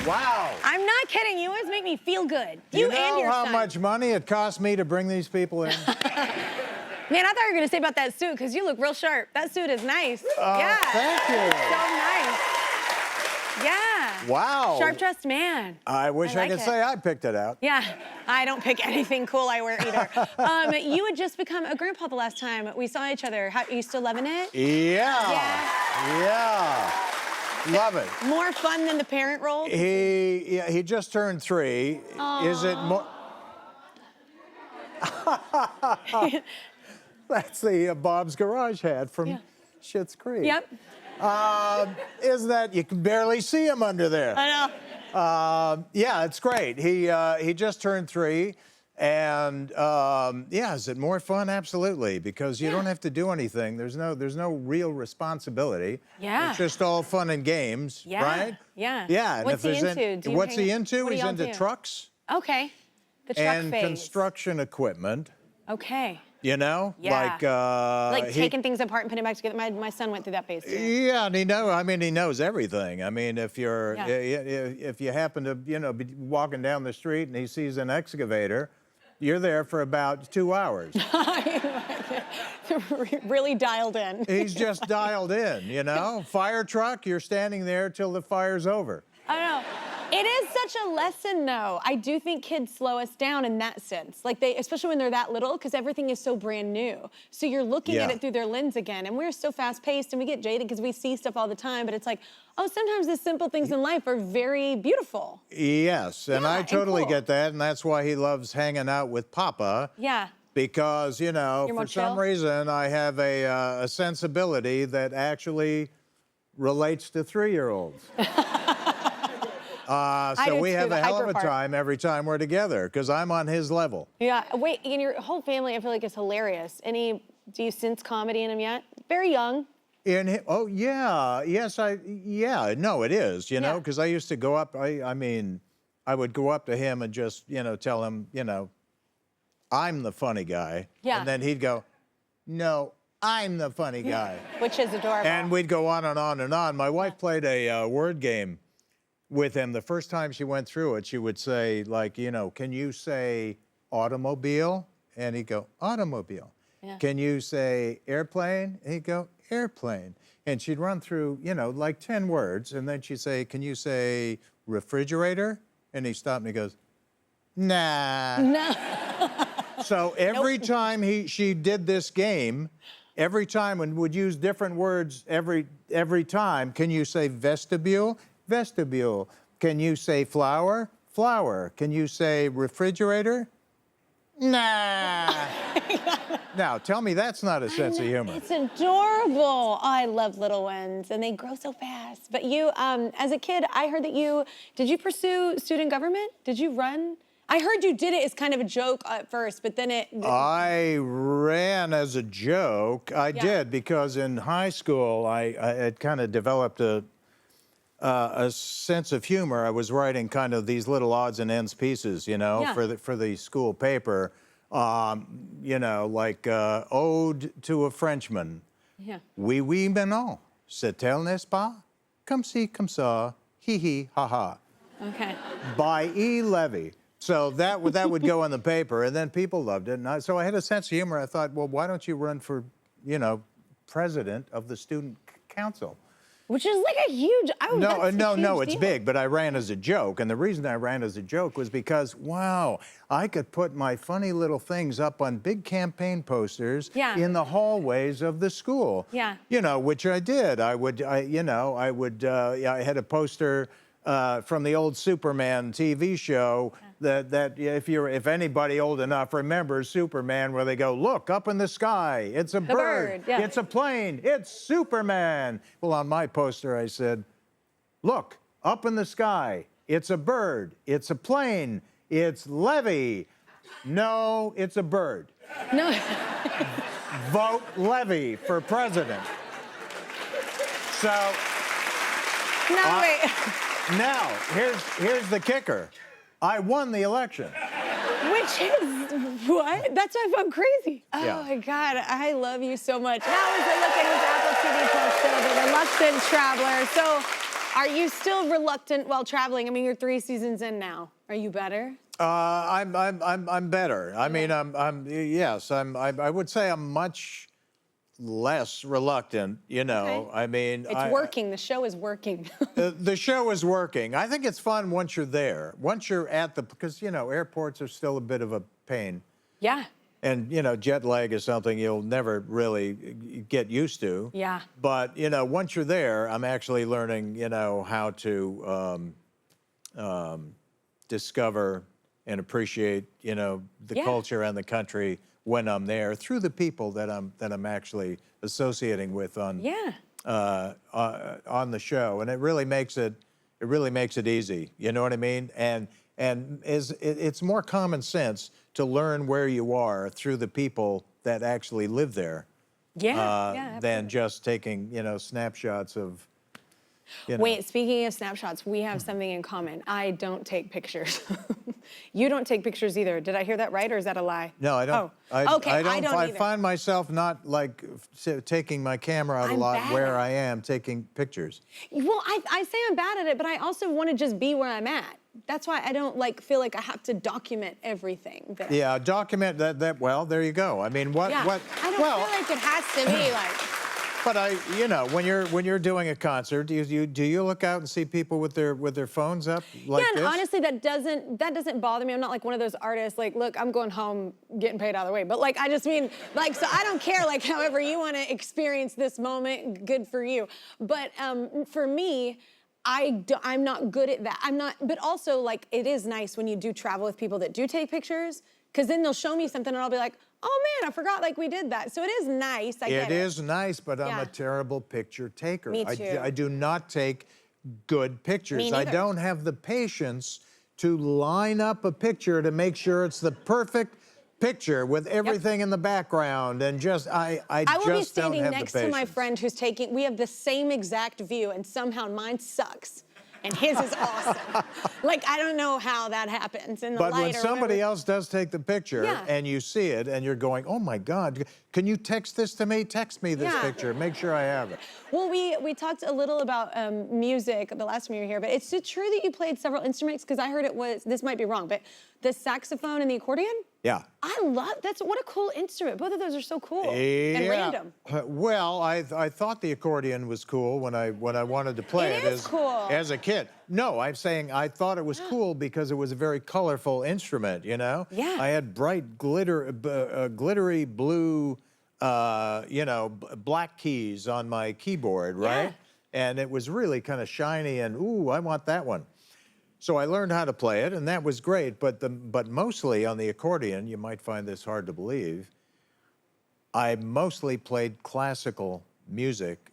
Wow. I'm not kidding. You always make me feel good. Do you and know your how son. much money it cost me to bring these people in? Man, I thought you were gonna say about that suit, because you look real sharp. That suit is nice. Yeah. Thank you. So nice. Yeah. Wow. Sharp-dressed man. I wish I like could it. say I picked it out. Yeah, I don't pick anything cool I wear either. You had just become a grandpa the last time we saw each other. Are you still loving it? Yeah. Yeah. Yeah. Love it. More fun than the parent role? He just turned 3. Aww. Is it more? That's the Bob's Garage hat from Schitt's Creek. Yep. Isn't that, you can barely see him under there. I know. Yeah, it's great. He just turned 3. And yeah, is it more fun? Absolutely, because you don't have to do anything. There's no real responsibility. Yeah. It's just all fun and games, right? Yeah. Yeah. And What's he into? What's he into? What do He's y'all into do? trucks Okay. The truck and phase. construction equipment. Okay. You know, Yeah. like Like taking things apart and putting it back together. My son went through that phase too. Yeah, and he knows everything. I mean, if you happen to be walking down the street and he sees an excavator, you're there for about 2 hours. Really dialed in. He's just dialed in, you know? Fire truck, you're standing there till the fire's over. I don't know. It is such a lesson, though. I do think kids slow us down in that sense. Like especially when they're that little, because everything is so brand new. So you're looking at it through their lens again. And we're so fast-paced and we get jaded because we see stuff all the time. But it's like, oh, sometimes the simple things in life are very beautiful. Yes, and I totally get that. And that's why he loves hanging out with Papa. Yeah. Because, for some reason, I have a sensibility that actually relates to 3-year-olds. So we have a hell of a time every time we're together, because I'm on his level. Yeah, wait, and your whole family, I feel like, is hilarious. Do you sense comedy in him yet? Very young. Oh, yeah, yes, no, it is, you know, because I used to go up, I would go up to him and just, tell him, I'm the funny guy. Yeah. And then he'd go, no, I'm the funny guy. Which is adorable. And we'd go on and on and on. My wife played a word game with him. The first time she went through it, she would say, like, can you say automobile? And he'd go, automobile. Yeah. Can you say airplane? And he'd go, airplane. And she'd run through, like 10 words. And then she'd say, can you say refrigerator? And he stopped and he goes, nah. No. So every time she did this game, every time, and would use different words every time. Can you say vestibule? Vestibule. Can you say flower? Flower. Can you say refrigerator? Nah. Now, tell me that's not a sense of humor. It's adorable. Oh, I love little ones, and they grow so fast. But you, as a kid, I heard that did you pursue student government? Did you run? I heard you did it as kind of a joke at first, but then I ran as a joke. I did, because in high school, I had kind of developed a sense of humor. I was writing kind of these little odds and ends pieces, for the school paper, like Ode to a Frenchman. Yeah. Oui, oui, mais non. C'est-elle, n'est-ce pas? Comme si, comme ça, hi, hi, ha, ha. Okay. By E. Levy. So that would go in the paper, and then people loved it. And so I had a sense of humor. I thought, well, why don't you run for, president of the student council? Which is like a huge, No, it's big, but I ran as a joke. And the reason I ran as a joke was because, wow, I could put my funny little things up on big campaign posters in the hallways of the school. Yeah. Which I did. I had a poster from the old Superman TV show that if anybody old enough remembers Superman, where they go, look, up in the sky, it's a bird, it's a plane, it's Superman. Well, on my poster, I said, look, up in the sky, it's a bird, it's a plane, it's Levy. No, it's a bird. No. Vote Levy for president. So. No, wait. Now, here's the kicker. I won the election. Which is, what? That's why I felt crazy. Oh my God, I love you so much. That was a look at his Apple TV Plus show, The Reluctant Traveler. So Are you still reluctant while traveling? I mean, you're 3 seasons in now. Are you better? I'm better. I mean, yes, I would say I'm much less reluctant, you know. Okay. I mean, It's working. The show is working. the show is working. I think it's fun once you're there. Once you're at because, you know, airports are still a bit of a pain. Yeah. And, you know, jet lag is something you'll never really get used to. Yeah. But, you know, once you're there, I'm actually learning, you know, how to discover and appreciate, you know, the culture and the country when I'm there through the people that I'm actually associating with on the show, and it really makes it easy. You know what I mean? And it's more common sense to learn where you are through the people that actually live there, than just taking, you know, snapshots of. You know. Wait, speaking of snapshots, we have something in common. I don't take pictures. You don't take pictures either. Did I hear that right, or is that a lie? No, I don't. Oh. Okay, I don't I either. find myself not like taking my camera out a lot where I am taking pictures. Well, I say I'm bad at it, but I also want to just be where I'm at. That's why I don't feel like I have to document everything. Document that. Well, there you go. I mean, what? I don't feel like it has to be like. But you know, when you're doing a concert, do you look out and see people with their phones up like this? Yeah, and honestly, that doesn't bother me. I'm not like one of those artists. Like, look, I'm going home, getting paid out of the way. But like, I just mean, like, so I don't care. Like, however you want to experience this moment, good for you. But for me, I'm not good at that. I'm not. But also, like, it is nice when you do travel with people that do take pictures, because then they'll show me something and I'll be like, oh man, I forgot like we did that. So it is nice. I get it. It is nice, but I'm a terrible picture taker. Me too. I do not take good pictures. Me I neither. don't have the patience to line up a picture to make sure it's the perfect picture with everything in the background, and just I will be just don't standing have next the to my patience. friend who's taking. We have the same exact view, and somehow mine sucks. And his is awesome. Like, I don't know how that happens in the But light when or somebody whatever. else does take the picture and you see it and you're going, oh my God, can you text this to me? Text me this picture. Make sure I have it. Well, we talked a little about music the last time you were here, but it's true that you played several instruments, because I heard it was, this might be wrong, but the saxophone and the accordion? Yeah. I love, what a cool instrument. Both of those are so cool and random. Well, I thought the accordion was cool when I wanted to play it, as a kid. No, I'm saying I thought it was cool because it was a very colorful instrument, you know? Yeah. I had bright glittery blue, you know, black keys on my keyboard, right? Yeah. And it was really kind of shiny and, ooh, I want that one. So I learned how to play it, and that was great. But mostly on the accordion, you might find this hard to believe, I mostly played classical music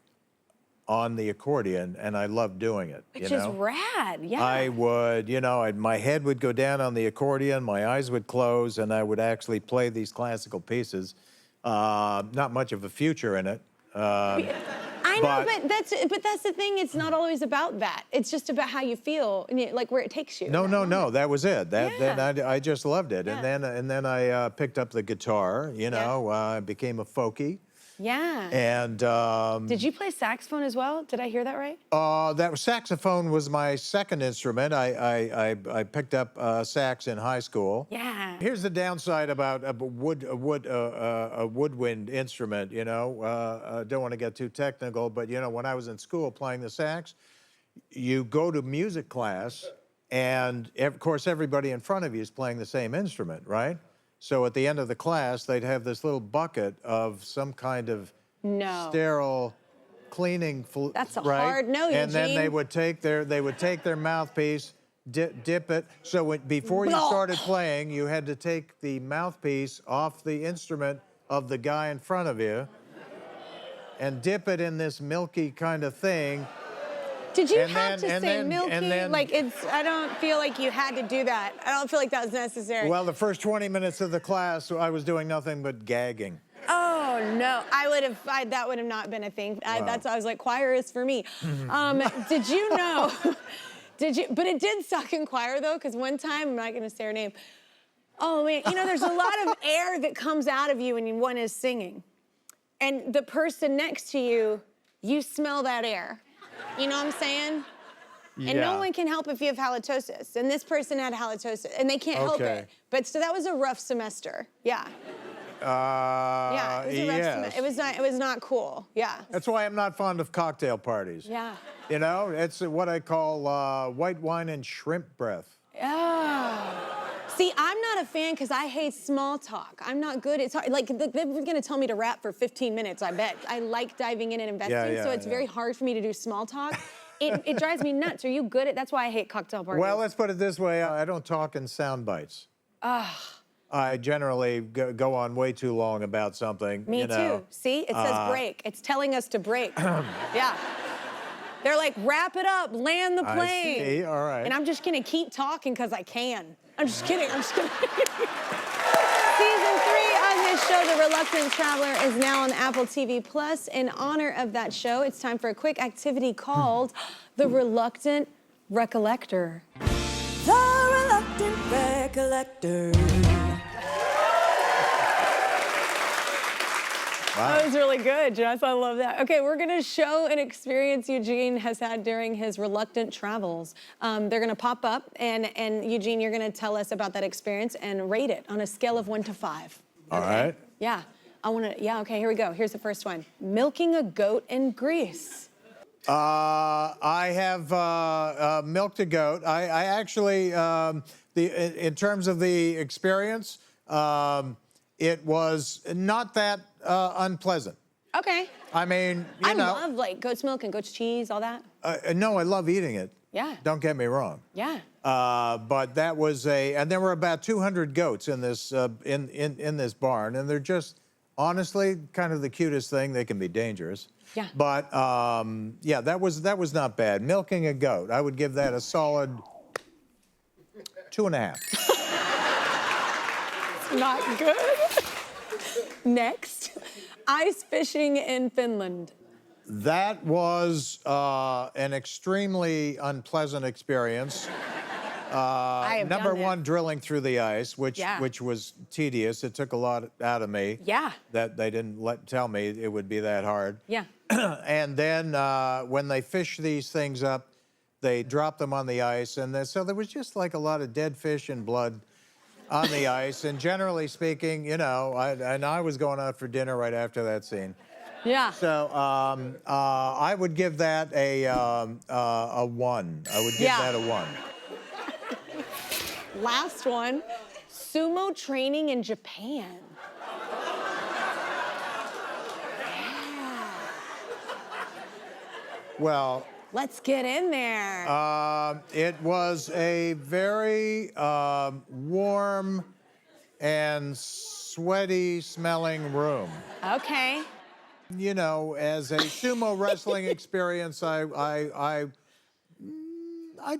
on the accordion, and I loved doing it. Which is rad, yeah. I would, you know, my head would go down on the accordion, my eyes would close, and I would actually play these classical pieces. Not much of a future in it. I know, but that's the thing. It's not always about that. It's just about how you feel, and like where it takes you. No. That was it. Then I just loved it, and then I picked up the guitar. You know, I became a folkie. Yeah. And did you play saxophone as well? Did I hear that right? Saxophone was my second instrument. I picked up sax in high school. Yeah. Here's the downside about a woodwind instrument. You know, don't want to get too technical, but you know, when I was in school playing the sax, you go to music class, and of course everybody in front of you is playing the same instrument, right? So at the end of the class, they'd have this little bucket of some kind of sterile cleaning That's a right? hard no, Eugene. And then they would take their mouthpiece, dip it. So before you started playing, you had to take the mouthpiece off the instrument of the guy in front of you and dip it in this milky kind of thing. Did you have to say milky? I don't feel like you had to do that. I don't feel like that was necessary. Well, the first 20 minutes of the class, I was doing nothing but gagging. Oh no, that would have not been a thing. Wow. That's why I was like, choir is for me. Did you know? But it did suck in choir though, because one time, I'm not gonna say her name. Oh man, you know, there's a lot of air that comes out of you when one is singing, and the person next to you, you smell that air. You know what I'm saying? And no Yeah. one can help if you have halitosis. And this person had halitosis, and they can't help Okay. it. But so that was a rough semester. Yeah. Yeah. It was a rough Yes. semester. It was not cool. Yeah. That's why I'm not fond of cocktail parties. Yeah. You know, it's what I call white wine and shrimp breath. Oh. See, I'm not a fan because I hate small talk. I'm not good. It's hard. Like, they're going to tell me to rap for 15 minutes, I bet. I like diving in and investing, so it's very hard for me to do small talk. It drives me nuts. Are you good at, that's why I hate cocktail parties. Well, let's put it this way. I don't talk in sound bites. I generally go on way too long about something. Me you know. too. See, it says break. It's telling us to break. Yeah. They're like, wrap it up, land the plane. I see, all right. And I'm just gonna keep talking because I can. I'm just kidding, I'm just kidding. Season 3 of his show, The Reluctant Traveler, is now on Apple TV Plus. In honor of that show, it's time for a quick activity called The Reluctant Recollector. The Reluctant Recollector. That was really good, Jess. I love that. Okay, we're gonna show an experience Eugene has had during his reluctant travels. They're gonna pop up, and Eugene, you're gonna tell us about that experience and rate it on a scale of 1 to 5. All right. Yeah, okay, here we go. Here's the first one. Milking a goat in Greece. I have milked a goat. I actually, in terms of the experience, it was not that unpleasant. Okay. I mean, you I know. love like goat's milk and goat's cheese, all that. No, I love eating it. Yeah. Don't get me wrong. Yeah. But that was and there were about 200 goats in this in this barn, and they're just honestly kind of the cutest thing. They can be dangerous. Yeah. But yeah, that was not bad. Milking a goat, I would give that a solid 2.5. Not good. Next, ice fishing in Finland. That was an extremely unpleasant experience. I have Number done that. one, drilling through the ice, which was tedious. It took a lot out of me. Yeah. That they didn't tell me it would be that hard. Yeah. And then when they fish these things up, they drop them on the ice, and so there was just like a lot of dead fish and blood on the ice. And generally speaking, you know, I was going out for dinner right after that scene. Yeah. So I would give that a 1. I would give that a 1. Last one, sumo training in Japan. Yeah. Well, Let's get in there. it was a very warm and sweaty smelling room. Okay. You know, as a sumo wrestling experience, I'd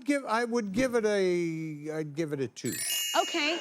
give it a 2. Okay.